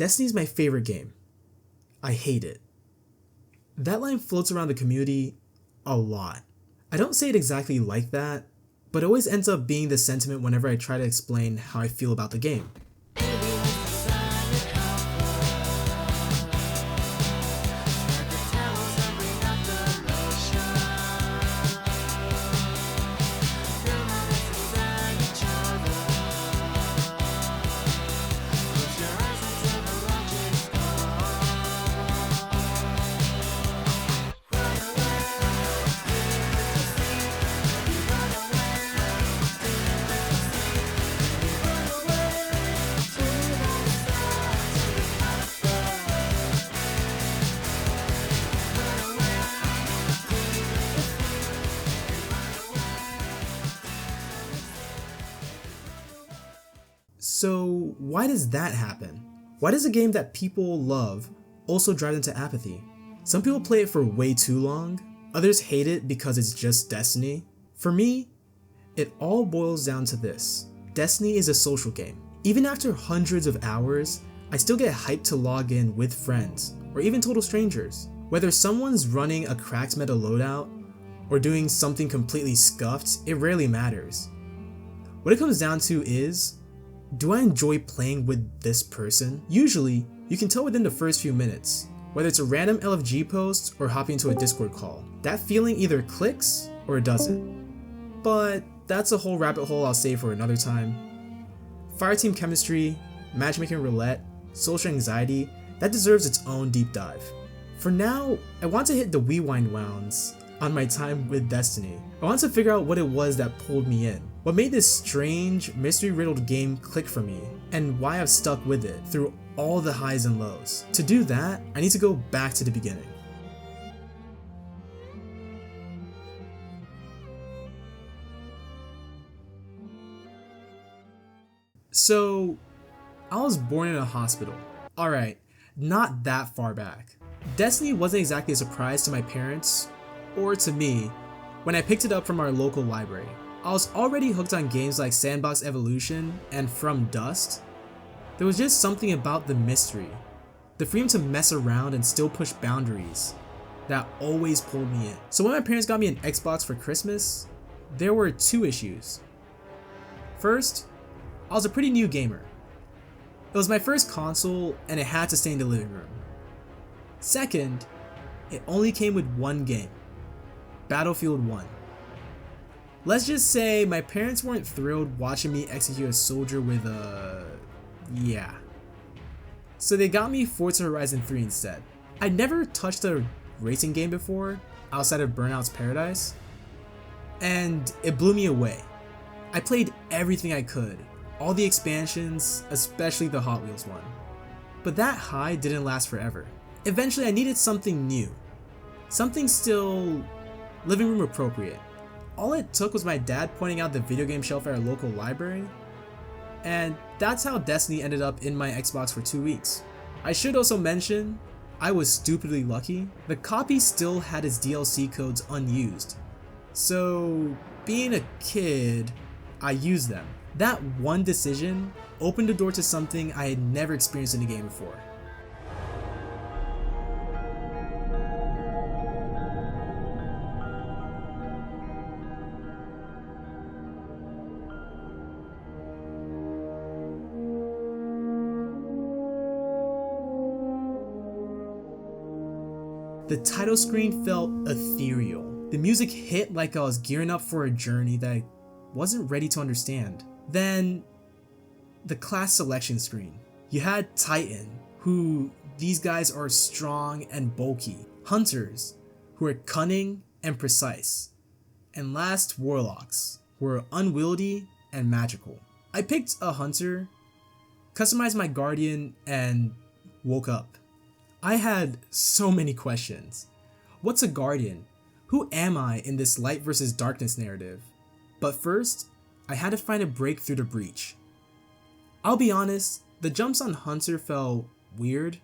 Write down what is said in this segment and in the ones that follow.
Destiny's my favorite game. I hate it. That line floats around the community a lot. I don't say it exactly like that, but it always ends up being the sentiment whenever I try to explain how I feel about the game. So why does that happen? Why does a game that people love also drive them to apathy? Some people play it for way too long, others hate it because it's just Destiny. For me, it all boils down to this. Destiny is a social game. Even after hundreds of hours, I still get hyped to log in with friends, or even total strangers. Whether someone's running a cracked meta loadout, or doing something completely scuffed, it rarely matters. What it comes down to is, do I enjoy playing with this person? Usually, you can tell within the first few minutes, whether it's a random LFG post or hopping into a Discord call. That feeling either clicks or it doesn't. But that's a whole rabbit hole I'll save for another time. Fireteam chemistry, matchmaking roulette, social anxiety, that deserves its own deep dive. For now, I want to hit the rewind rounds on my time with Destiny. I want to figure out what it was that pulled me in. What made this strange, mystery-riddled game click for me, and why I've stuck with it through all the highs and lows. To do that, I need to go back to the beginning. So, I was born in a hospital. Alright, not that far back. Destiny wasn't exactly a surprise to my parents, or to me, when I picked it up from our local library. I was already hooked on games like Sandbox Evolution and From Dust. There was just something about the mystery, the freedom to mess around and still push boundaries, that always pulled me in. So when my parents got me an Xbox for Christmas, there were two issues. First, I was a pretty new gamer. It was my first console and it had to stay in the living room. Second, it only came with one game, Battlefield 1. Let's just say my parents weren't thrilled watching me execute a soldier with yeah. So they got me Forza Horizon 3 instead. I'd never touched a racing game before, outside of Burnout's Paradise, and it blew me away. I played everything I could, all the expansions, especially the Hot Wheels one. But that high didn't last forever. Eventually I needed something new, something still living room appropriate. All it took was my dad pointing out the video game shelf at our local library, and that's how Destiny ended up in my Xbox for 2 weeks. I should also mention, I was stupidly lucky. The copy still had its DLC codes unused, so being a kid, I used them. That one decision opened the door to something I had never experienced in a game before. The title screen felt ethereal. The music hit like I was gearing up for a journey that I wasn't ready to understand. Then, the class selection screen. You had Titan, who these guys are strong and bulky. Hunters, who are cunning and precise. And last, Warlocks, who are unwieldy and magical. I picked a Hunter, customized my Guardian, and woke up. I had so many questions. What's a Guardian? Who am I in this light versus darkness narrative? But first, I had to find a break through the breach. I'll be honest, the jumps on Hunter felt weird.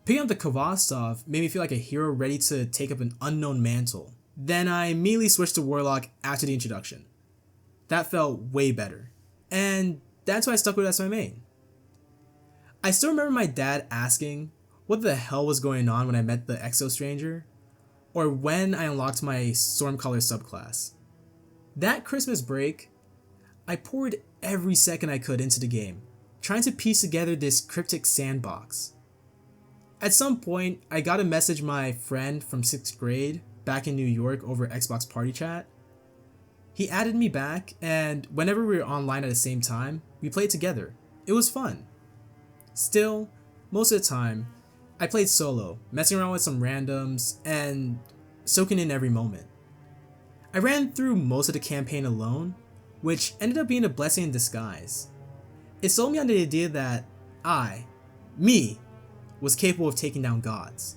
Picking up the Kvastov made me feel like a hero ready to take up an unknown mantle. Then I immediately switched to Warlock after the introduction. That felt way better. And that's why I stuck with it as my main. I still remember my dad asking what the hell was going on when I met the Exo Stranger, or when I unlocked my Stormcaller subclass. That Christmas break, I poured every second I could into the game, trying to piece together this cryptic sandbox. At some point, I got to message my friend from 6th grade back in New York over Xbox Party Chat. He added me back, and whenever we were online at the same time, we played together. It was fun. Still, most of the time, I played solo, messing around with some randoms, and soaking in every moment. I ran through most of the campaign alone, which ended up being a blessing in disguise. It sold me on the idea that me, was capable of taking down gods.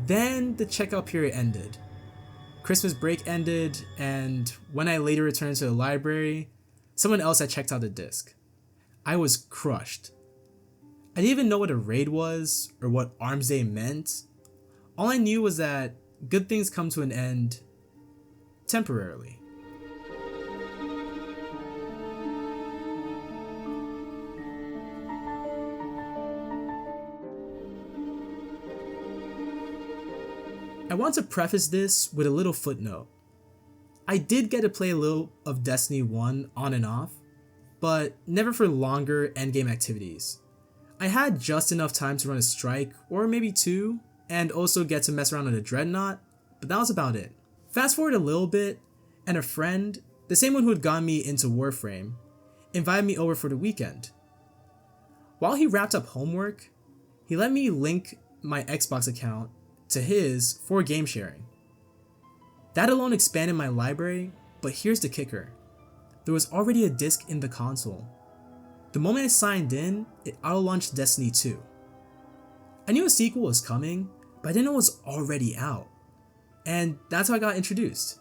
Then the checkout period ended. Christmas break ended, and when I later returned to the library, someone else had checked out the disc. I was crushed. I didn't even know what a raid was or what Arms Day meant. All I knew was that good things come to an end temporarily. I want to preface this with a little footnote. I did get to play a little of Destiny 1 on and off, but never for longer endgame activities. I had just enough time to run a strike, or maybe two, and also get to mess around on a dreadnought, but that was about it. Fast forward a little bit, and a friend, the same one who had gotten me into Warframe, invited me over for the weekend. While he wrapped up homework, he let me link my Xbox account to his for game sharing. That alone expanded my library, but here's the kicker. There was already a disc in the console. The moment I signed in, it auto-launched Destiny 2. I knew a sequel was coming, but I didn't know it was already out. And that's how I got introduced.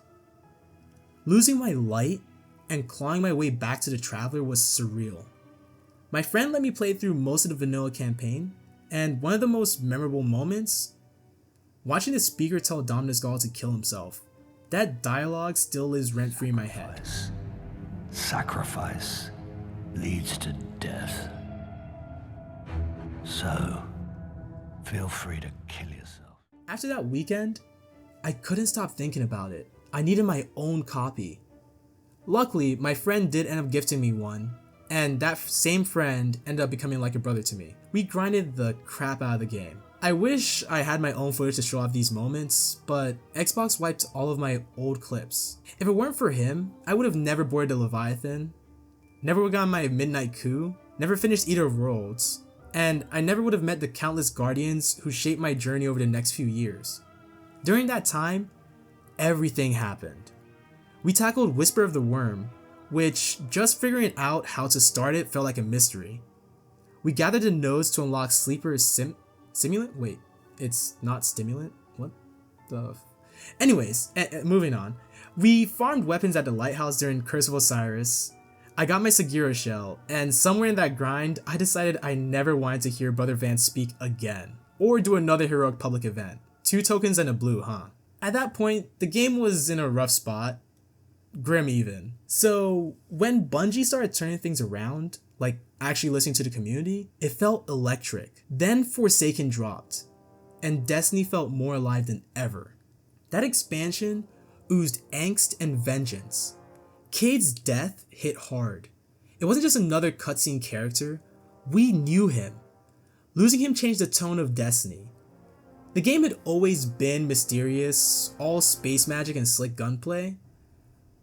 Losing my light and clawing my way back to the Traveler was surreal. My friend let me play through most of the vanilla campaign, and one of the most memorable moments, watching the speaker tell Dominus Gall to kill himself. That dialogue still lives rent-free in my head. Sacrifice leads to death. So, feel free to kill yourself. After that weekend, I couldn't stop thinking about it. I needed my own copy. Luckily, my friend did end up gifting me one, and that same friend ended up becoming like a brother to me. We grinded the crap out of the game. I wish I had my own footage to show off these moments, but Xbox wiped all of my old clips. If it weren't for him, I would have never boarded the Leviathan, never would have gotten my Midnight Coup, never finished either of Worlds, and I never would have met the countless Guardians who shaped my journey over the next few years. During that time, everything happened. We tackled Whisper of the Worm, which just figuring out how to start it felt like a mystery. We gathered the nodes to unlock Sleeper's Simulant? Wait, it's not Stimulant? What the Anyways, moving on. We farmed weapons at the lighthouse during Curse of Osiris. I got my Sagira shell, and somewhere in that grind, I decided I never wanted to hear Brother Vance speak again, or do another heroic public event. 2 tokens and a blue, huh? At that point, the game was in a rough spot. Grim even. So when Bungie started turning things around, like actually listening to the community, it felt electric. Then Forsaken dropped, and Destiny felt more alive than ever. That expansion oozed angst and vengeance. Cade's death hit hard. It wasn't just another cutscene character, we knew him. Losing him changed the tone of Destiny. The game had always been mysterious, all space magic and slick gunplay,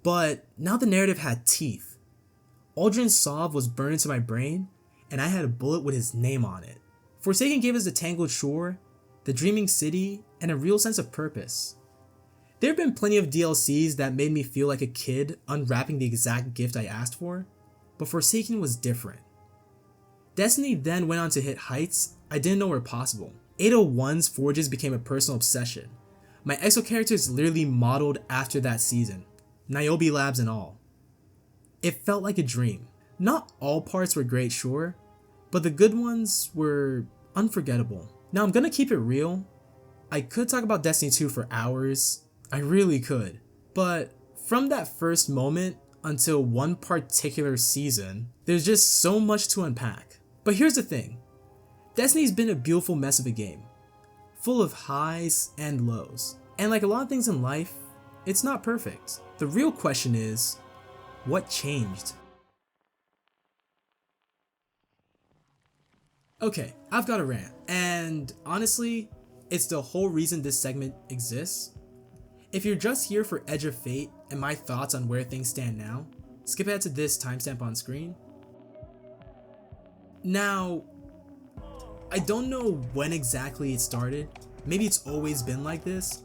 but now the narrative had teeth. Aldrin Sov was burned into my brain, and I had a bullet with his name on it. Forsaken gave us the Tangled Shore, the Dreaming City, and a real sense of purpose. There have been plenty of DLCs that made me feel like a kid unwrapping the exact gift I asked for, but Forsaken was different. Destiny then went on to hit heights I didn't know were possible. 801's Forges became a personal obsession. My EXO characters literally modeled after that season, Niobe Labs and all. It felt like a dream. Not all parts were great, sure, but the good ones were unforgettable. Now I'm gonna keep it real. I could talk about Destiny 2 for hours, I really could, but from that first moment until one particular season, there's just so much to unpack. But here's the thing, Destiny's been a beautiful mess of a game, full of highs and lows. And like a lot of things in life, it's not perfect. The real question is, what changed? Okay, I've got a rant, and honestly, it's the whole reason this segment exists. If you're just here for Edge of Fate and my thoughts on where things stand now, skip ahead to this timestamp on screen. Now, I don't know when exactly it started, maybe it's always been like this,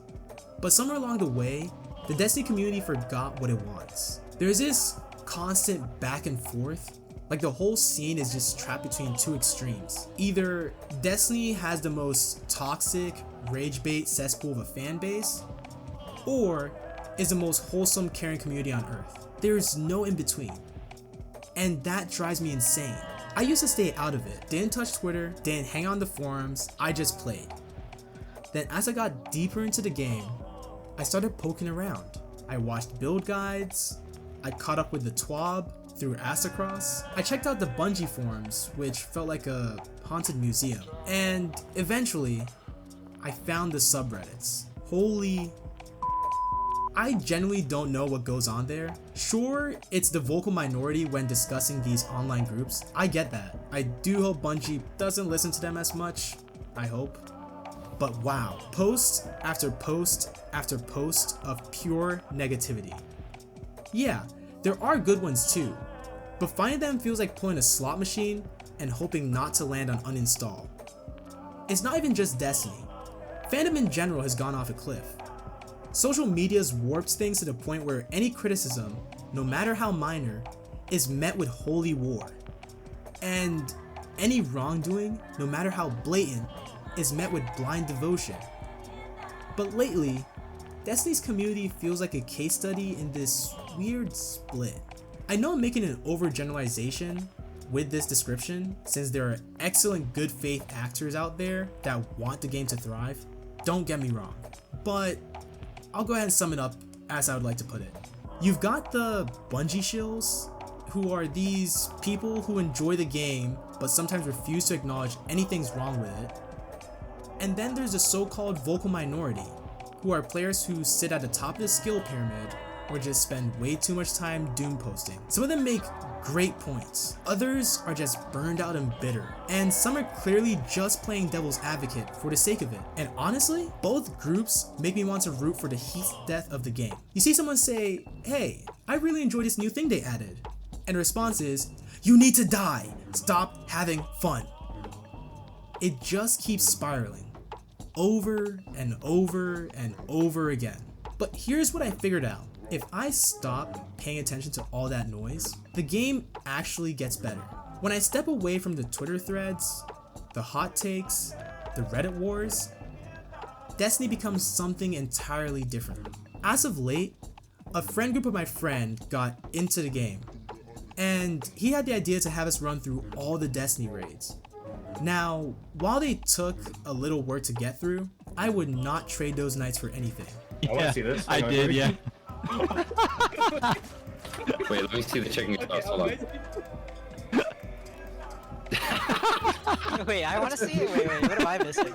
but somewhere along the way, the Destiny community forgot what it wants. There's this constant back and forth, like the whole scene is just trapped between two extremes. Either Destiny has the most toxic, rage bait cesspool of a fan base, or is the most wholesome, caring community on earth. There's no in between. And that drives me insane. I used to stay out of it, didn't touch Twitter, didn't hang on the forums, I just played. Then as I got deeper into the game, I started poking around. I watched build guides, I caught up with the TWAB through Astacross, I checked out the Bungie forums, which felt like a haunted museum, and eventually, I found the subreddits. Holy, I genuinely don't know what goes on there. Sure, it's the vocal minority when discussing these online groups, I get that. I do hope Bungie doesn't listen to them as much, I hope. But wow, post after post after post of pure negativity. Yeah, there are good ones too, but finding them feels like pulling a slot machine and hoping not to land on uninstall. It's not even just Destiny. Fandom in general has gone off a cliff. Social media's warped things to the point where any criticism, no matter how minor, is met with holy war. And any wrongdoing, no matter how blatant, is met with blind devotion. But lately, Destiny's community feels like a case study in this weird split. I know I'm making an overgeneralization with this description, since there are excellent good faith actors out there that want the game to thrive, don't get me wrong, but I'll go ahead and sum it up as I would like to put it. You've got the Bungie shills, who are these people who enjoy the game but sometimes refuse to acknowledge anything's wrong with it. And then there's the so-called vocal minority, who are players who sit at the top of the skill pyramid or just spend way too much time doom posting. Some of them make great points, others are just burned out and bitter, and some are clearly just playing devil's advocate for the sake of it. And honestly, both groups make me want to root for the heat death of the game. You see someone say, hey, I really enjoy this new thing they added, and the response is, you need to die, stop having fun. It just keeps spiraling, over and over and over again. But here's what I figured out. If I stop paying attention to all that noise, the game actually gets better. When I step away from the Twitter threads, the hot takes, the Reddit wars, Destiny becomes something entirely different. As of late, a friend group of my friend got into the game, and he had the idea to have us run through all the Destiny raids. Now, while they took a little work to get through, I would not trade those nights for anything. I want to see this. I did, yeah. Wait, let me see the checking spots. Hold on. Wait, I want to see it. Wait, what am I missing?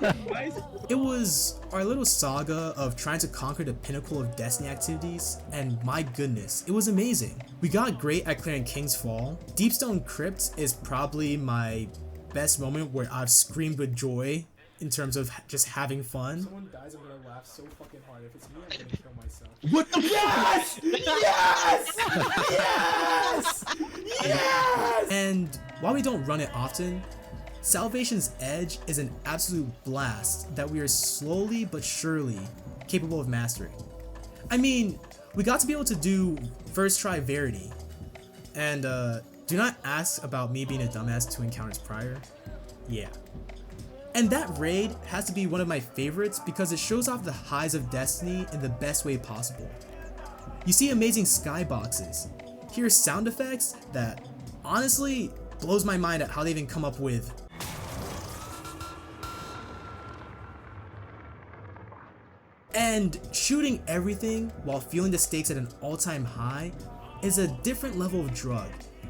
It was our little saga of trying to conquer the pinnacle of Destiny activities, and my goodness, it was amazing. We got great at clearing King's Fall. Deepstone Crypt is probably my best moment where I've screamed with joy in terms of just having fun. Someone dies, I'm gonna laugh so fucking hard. If it's me, I'm gonna kill myself. What the Yes! Yes! Yes! Yes! And while we don't run it often, Salvation's Edge is an absolute blast that we are slowly but surely capable of mastering. I mean, we got to be able to do first try Verity, and do not ask about me being a dumbass 2 encounters prior. Yeah. And that raid has to be one of my favorites because it shows off the highs of Destiny in the best way possible. You see amazing skyboxes, hear sound effects that honestly blows my mind at how they even come up with. And shooting everything while feeling the stakes at an all-time high is a different level of drug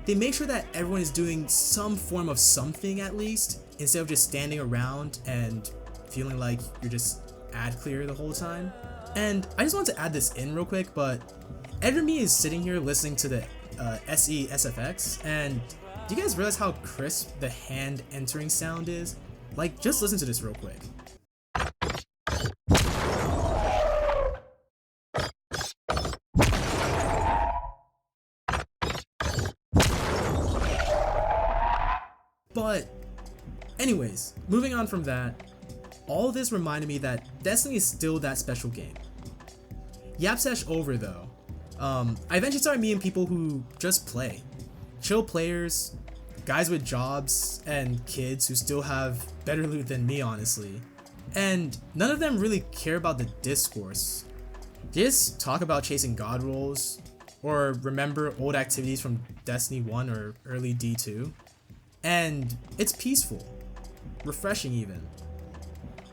They make sure that everyone is doing some form of something at least, instead of just standing around and feeling like you're just ad clear the whole time. And I just want to add this in real quick, but Edremy is sitting here listening to the SE SFX, and do you guys realize how crisp the hand entering sound is? Like, just listen to this real quick. But anyways, moving on from that, all this reminded me that Destiny is still that special game. Yap Sesh over though. I eventually started meeting people who just play. Chill players, guys with jobs, and kids who still have better loot than me, honestly. And none of them really care about the discourse. They just talk about chasing god rolls, or remember old activities from Destiny 1 or early D2. And it's peaceful, refreshing even.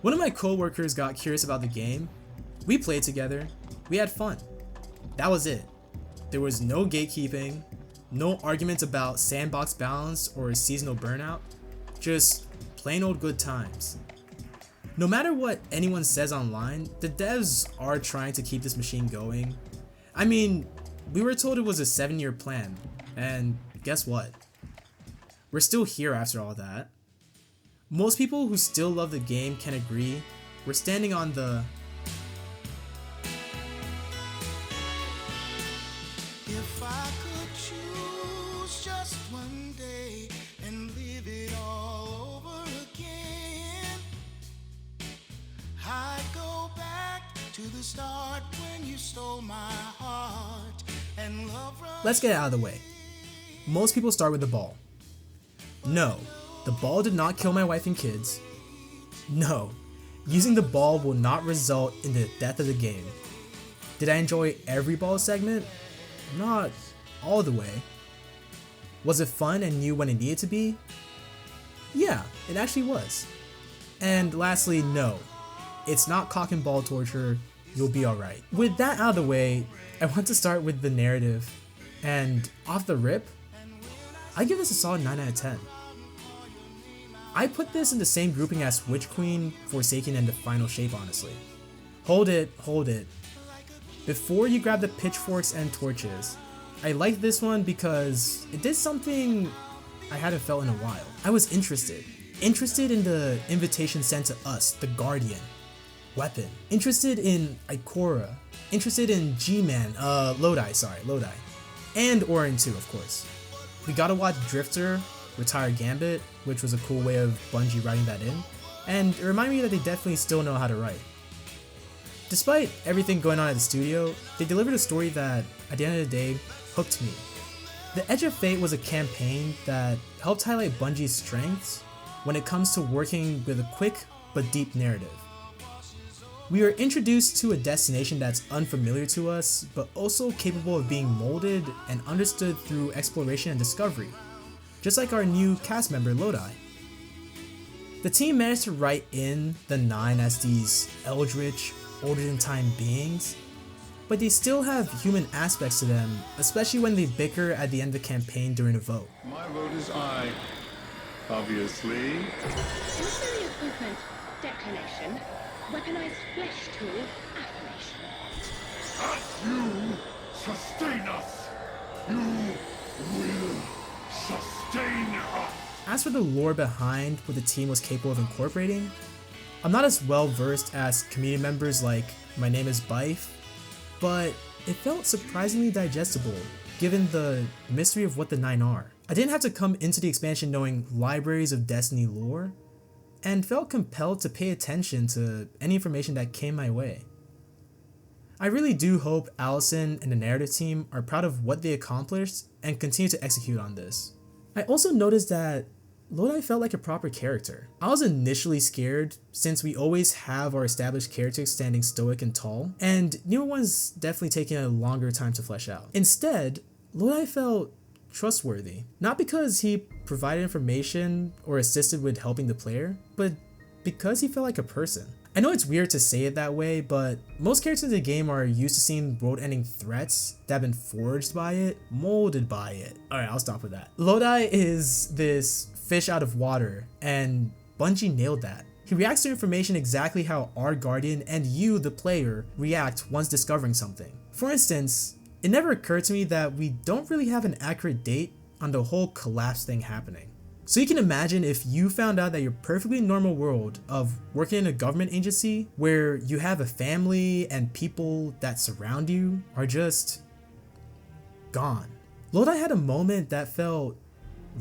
One of my coworkers got curious about the game. We played together, we had fun. That was it. There was no gatekeeping, no arguments about sandbox balance or seasonal burnout, just plain old good times. No matter what anyone says online, the devs are trying to keep this machine going. I mean, we were told it was a 7-year plan, and guess what? We're still here after all that. Most people who still love the game can agree we're standing on the If I could choose just one day and live it all over again, I'd go back to the start when you stole my heart and love. Let's get it out of the way. Most people start with the ball. No, the ball did not kill my wife and kids. No, using the ball will not result in the death of the game. Did I enjoy every ball segment? Not all the way. Was it fun and new when it needed to be? Yeah, it actually was. And lastly, no, it's not cock and ball torture, you'll be alright. With that out of the way, I want to start with the narrative, and off the rip, I give this a solid 9 out of 10. I put this in the same grouping as Witch Queen, Forsaken, and the Final Shape, honestly. Hold it. Before you grab the pitchforks and torches, I liked this one because it did something I hadn't felt in a while. I was interested in the invitation sent to us, the Guardian, weapon. Interested in Ikora, interested in G-Man, Lodi, and Orin too, of course. We gotta watch Drifter retire Gambit, which was a cool way of Bungie writing that in, and it reminded me that they definitely still know how to write. Despite everything going on at the studio, they delivered a story that, at the end of the day, hooked me. The Edge of Fate was a campaign that helped highlight Bungie's strengths when it comes to working with a quick but deep narrative. We are introduced to a destination that's unfamiliar to us, but also capable of being molded and understood through exploration and discovery, just like our new cast member Lodi. The team managed to write in the Nine as these eldritch, older-than-time beings, but they still have human aspects to them, especially when they bicker at the end of the campaign during a vote. My vote is aye, obviously. Sensory equipment declination. Weaponized flesh tool affirmation. You sustain us. You will sustain us. As for the lore behind what the team was capable of incorporating, I'm not as well versed as community members like My Name is Bife, but it felt surprisingly digestible given the mystery of what the Nine are. I didn't have to come into the expansion knowing libraries of Destiny lore, and felt compelled to pay attention to any information that came my way. I really do hope Allison and the narrative team are proud of what they accomplished and continue to execute on this. I also noticed that Lodi felt like a proper character. I was initially scared since we always have our established characters standing stoic and tall, and newer ones definitely taking a longer time to flesh out. Instead, Lodi felt trustworthy, not because he provided information or assisted with helping the player, but because he felt like a person. I know it's weird to say it that way, but most characters in the game are used to seeing world-ending threats that have been forged by it, molded by it. Alright, I'll stop with that. Lodi is this fish out of water, and Bungie nailed that. He reacts to information exactly how our Guardian and you, the player, react once discovering something. For instance, it never occurred to me that we don't really have an accurate date on the whole collapse thing happening. So you can imagine if you found out that your perfectly normal world of working in a government agency where you have a family and people that surround you are just gone. Lodi had a moment that felt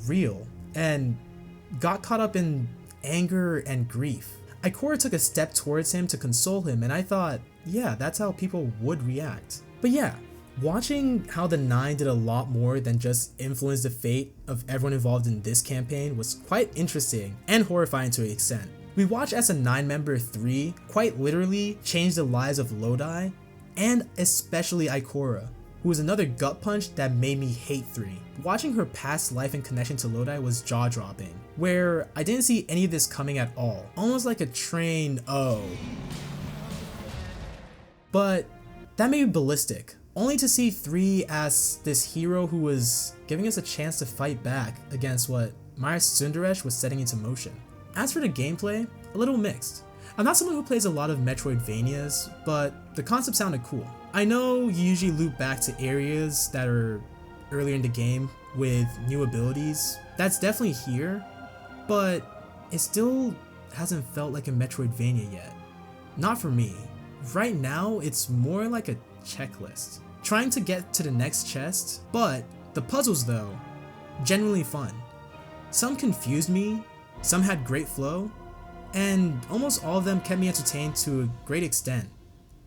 real and got caught up in anger and grief. Ikora took a step towards him to console him, and I thought, yeah, that's how people would react. But yeah, watching how the 9 did a lot more than just influence the fate of everyone involved in this campaign was quite interesting and horrifying to an extent. We watched as a 9-member 3 quite literally change the lives of Lodi, and especially Ikora, who was another gut punch that made me hate 3. Watching her past life and connection to Lodi was jaw-dropping, where I didn't see any of this coming at all, almost like a train But that made me ballistic, only to see 3 as this hero who was giving us a chance to fight back against what Maya Sundaresh was setting into motion. As for the gameplay, a little mixed. I'm not someone who plays a lot of Metroidvanias, but the concept sounded cool. I know you usually loop back to areas that are earlier in the game with new abilities. That's definitely here, but it still hasn't felt like a Metroidvania yet. Not for me. Right now, it's more like a checklist, trying to get to the next chest, but the puzzles though, genuinely fun. Some confused me, some had great flow, and almost all of them kept me entertained to a great extent.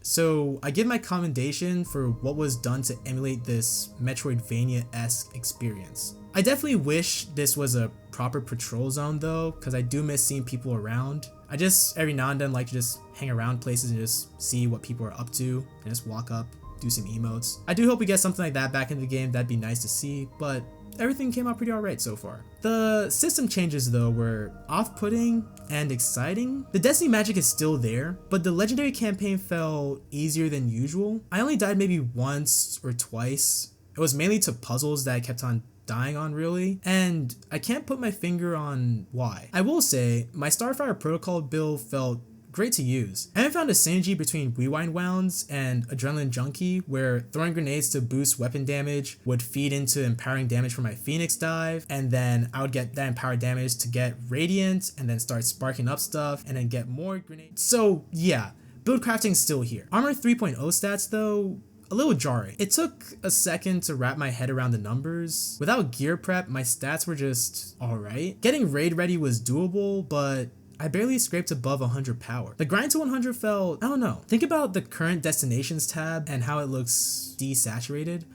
So I give my commendation for what was done to emulate this Metroidvania-esque experience. I definitely wish this was a proper patrol zone though, because I do miss seeing people around. I just every now and then like to just hang around places and just see what people are up to and just walk up, do some emotes. I do hope we get something like that back in the game. That'd be nice to see, but everything came out pretty alright so far. The system changes though were off-putting and exciting. The Destiny magic is still there, but the legendary campaign felt easier than usual. I only died maybe once or twice. It was mainly to puzzles that I kept on dying on really, and I can't put my finger on why. I will say, my Starfire Protocol build felt great to use. I haven't found a synergy between Rewind Wounds and Adrenaline Junkie where throwing grenades to boost weapon damage would feed into empowering damage from my Phoenix dive, and then I would get that empowered damage to get Radiant and then start sparking up stuff and then get more grenades. So yeah, build crafting's still here. Armor 3.0 stats though, a little jarring. It took a second to wrap my head around the numbers. Without gear prep, my stats were just alright. Getting raid ready was doable, but I barely scraped above 100 power. The grind to 100 felt, I don't know. Think about the current destinations tab and how it looks desaturated.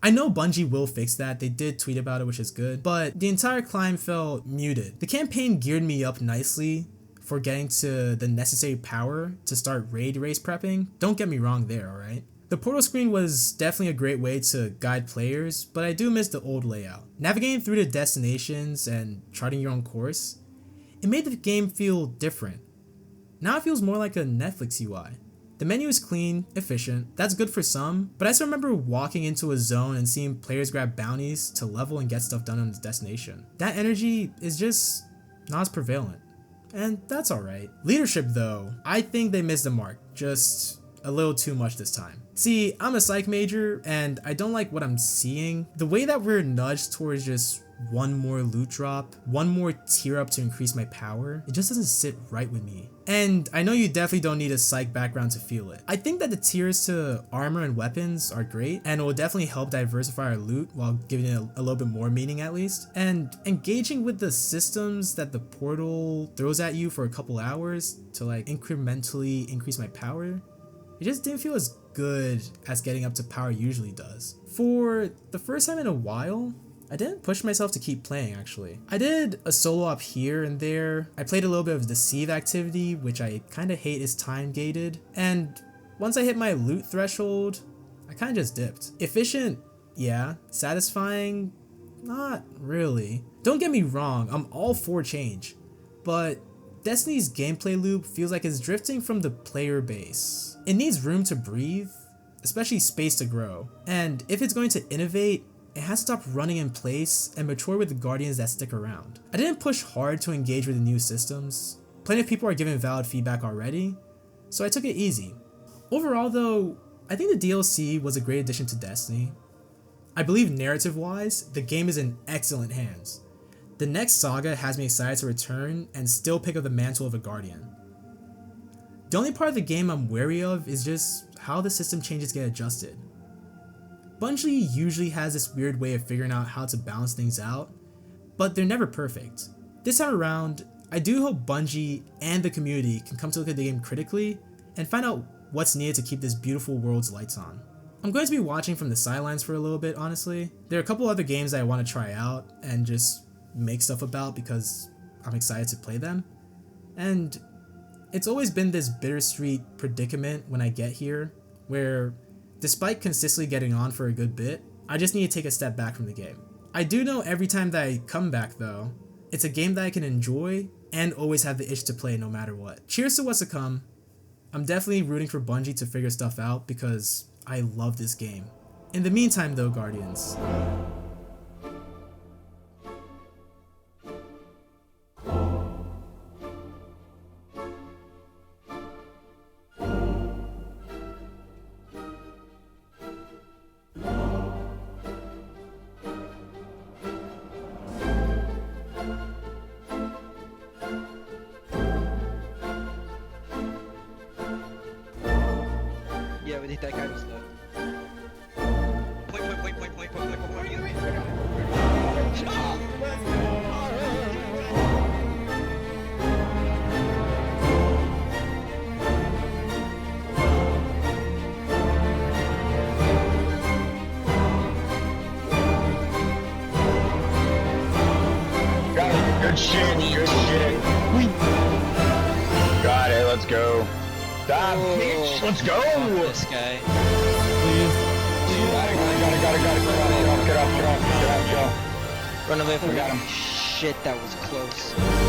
I know Bungie will fix that, they did tweet about it, which is good, but the entire climb felt muted. The campaign geared me up nicely for getting to the necessary power to start raid race prepping. Don't get me wrong there, alright? The portal screen was definitely a great way to guide players, but I do miss the old layout. Navigating through the destinations and charting your own course, it made the game feel different. Now it feels more like a Netflix UI. The menu is clean, efficient, that's good for some, but I still remember walking into a zone and seeing players grab bounties to level and get stuff done on the destination. That energy is just not as prevalent, and that's alright. Leadership though, I think they missed the mark, just a little too much this time. See, I'm a psych major and I don't like what I'm seeing. The way that we're nudged towards just one more loot drop, one more tier up to increase my power, it just doesn't sit right with me. And I know you definitely don't need a psych background to feel it. I think that the tiers to armor and weapons are great and it will definitely help diversify our loot while giving it a little bit more meaning at least. And engaging with the systems that the portal throws at you for a couple hours to like incrementally increase my power, it just didn't feel as good as getting up to power usually does. For the first time in a while, I didn't push myself to keep playing actually. I did a solo op here and there. I played a little bit of Deceive activity, which I kinda hate is time gated. And once I hit my loot threshold, I kinda just dipped. Efficient, yeah. Satisfying, not really. Don't get me wrong, I'm all for change, but Destiny's gameplay loop feels like it's drifting from the player base. It needs room to breathe, especially space to grow, and if it's going to innovate, it has to stop running in place and mature with the Guardians that stick around. I didn't push hard to engage with the new systems. Plenty of people are giving valid feedback already, so I took it easy. Overall though, I think the DLC was a great addition to Destiny. I believe narrative-wise, the game is in excellent hands. The next Saga has me excited to return and still pick up the mantle of a Guardian. The only part of the game I'm wary of is just how the system changes get adjusted. Bungie usually has this weird way of figuring out how to balance things out, but they're never perfect. This time around, I do hope Bungie and the community can come to look at the game critically and find out what's needed to keep this beautiful world's lights on. I'm going to be watching from the sidelines for a little bit, honestly. There are a couple other games that I want to try out and just make stuff about because I'm excited to play them. And it's always been this bittersweet predicament when I get here, where despite consistently getting on for a good bit, I just need to take a step back from the game. I do know every time that I come back though, it's a game that I can enjoy and always have the itch to play no matter what. Cheers to what's to come. I'm definitely rooting for Bungie to figure stuff out because I love this game. In the meantime though, Guardians, Yeah, we think that guy was low. Good shit, good shit. Got it, let's go. Stop, bitch, let's go! This guy. Got it. Get off. Run away from We got him. Shit, that was close.